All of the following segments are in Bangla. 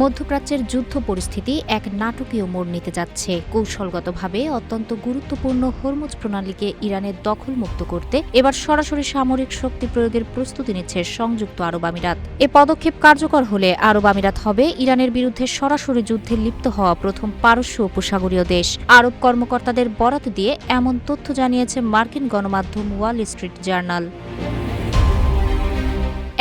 মধ্যপ্রাচ্যের যুদ্ধ পরিস্থিতি এক নাটকীয় মোড় নিতে যাচ্ছে। কৌশলগতভাবে অত্যন্ত গুরুত্বপূর্ণ হরমুজ প্রণালীকে ইরানের দখলমুক্ত করতে এবার সরাসরি সামরিক শক্তি প্রয়োগের প্রস্তুতি নিচ্ছে সংযুক্ত আরব আমিরাত। এ পদক্ষেপ কার্যকর হলে আরব আমিরাত হবে ইরানের বিরুদ্ধে সরাসরি যুদ্ধে লিপ্ত হওয়া প্রথম পারস্য উপসাগরীয় দেশ। আরব কর্মকর্তাদের বরাত দিয়ে এমন তথ্য জানিয়েছে মার্কিন গণমাধ্যম ওয়াল স্ট্রিট জার্নাল।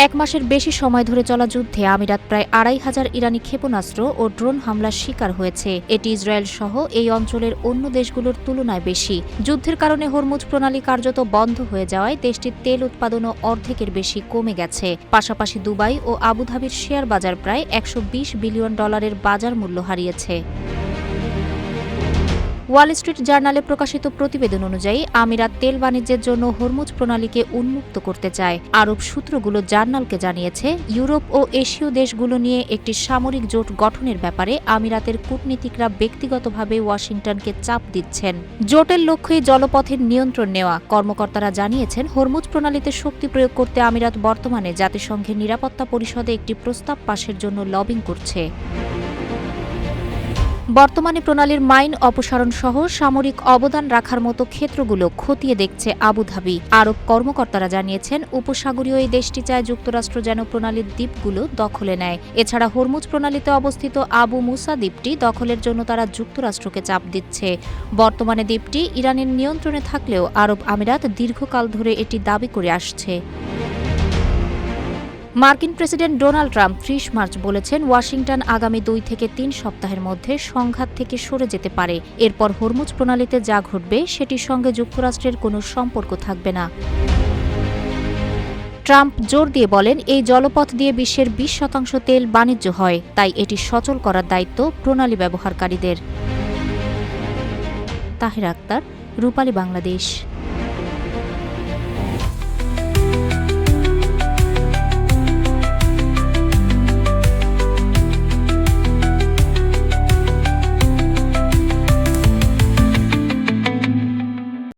এক মাসের বেশি সময় ধরে চলা যুদ্ধে আমিরাত প্রায় ২৫০০ ইরানি ক্ষেপণাস্ত্র ও ড্রোন হামলার শিকার হয়েছে। এটি ইসরায়েল সহ এই অঞ্চলের অন্য দেশগুলোর তুলনায় বেশি। যুদ্ধের কারণে হরমুজ প্রণালী কার্যত বন্ধ হয়ে যাওয়ায় দেশটির তেল উৎপাদনও অর্ধেকের বেশি কমে গেছে। পাশাপাশি দুবাই ও আবুধাবির শেয়ার বাজার প্রায় $১২০ বিলিয়ন বাজার মূল্য হারিয়েছে। ওয়াল স্ট্রিট জার্নালে প্রকাশিত প্রতিবেদন অনুযায়ী আমিরাত তেল বাণিজ্যের জন্য হরমুজ প্রণালীকে উন্মুক্ত করতে চায়। আরব সূত্রগুলো জার্নালকে জানিয়েছে, ইউরোপ ও এশীয় দেশগুলো নিয়ে একটি সামরিক জোট গঠনের ব্যাপারে আমিরাতের কূটনীতিকরা ব্যক্তিগতভাবে ওয়াশিংটনকে চাপ দিচ্ছেন। জোটের লক্ষ্যে জলপথের নিয়ন্ত্রণ নেওয়া। কর্মকর্তারা জানিয়েছেন, হরমুজ প্রণালীতে শক্তি প্রয়োগ করতে আমিরাত বর্তমানে জাতিসংঘের নিরাপত্তা পরিষদে একটি প্রস্তাব পাশের জন্য লবিং করছে। বর্তমানে প্রণালীর মাইন অপসারণ সহ সামরিক অবদান রাখার মতো ক্ষেত্রগুলো খতিয়ে দেখছে আবুধাবি। আরব কর্মকর্তারা জানিয়েছেন, উপসাগরীয় এই দেশটি চায় যুক্তরাষ্ট্র যেন প্রণালীর দ্বীপগুলো দখলে নেয়। এছাড়া হরমুজ প্রণালীতে অবস্থিত আবু মুসা দ্বীপটি দখলের জন্য তারা যুক্তরাষ্ট্রকে চাপ দিচ্ছে। বর্তমানে দ্বীপটি ইরানের নিয়ন্ত্রণে থাকলেও আরব আমিরাত দীর্ঘকাল ধরে এটি দাবি করে আসছে। মার্কিন প্রেসিডেন্ট ডোনাল্ড ট্রাম্প ৩০ মার্চ বলেছেন, ওয়াশিংটন আগামী ২ থেকে ৩ সপ্তাহের মধ্যে সংঘাত থেকে সরে যেতে পারে। এরপর হরমুজ প্রণালীতে যা ঘটবে সেটির সঙ্গে যুক্তরাষ্ট্রের কোনো সম্পর্ক থাকবে না। ট্রাম্প জোর দিয়ে বলেন, এই জলপথ দিয়ে বিশ্বের ২০% তেল বাণিজ্য হয়, তাই এটি সচল করার দায়িত্ব প্রণালী ব্যবহারকারীদের। তাহেরা আক্তার, রূপালী বাংলাদেশ।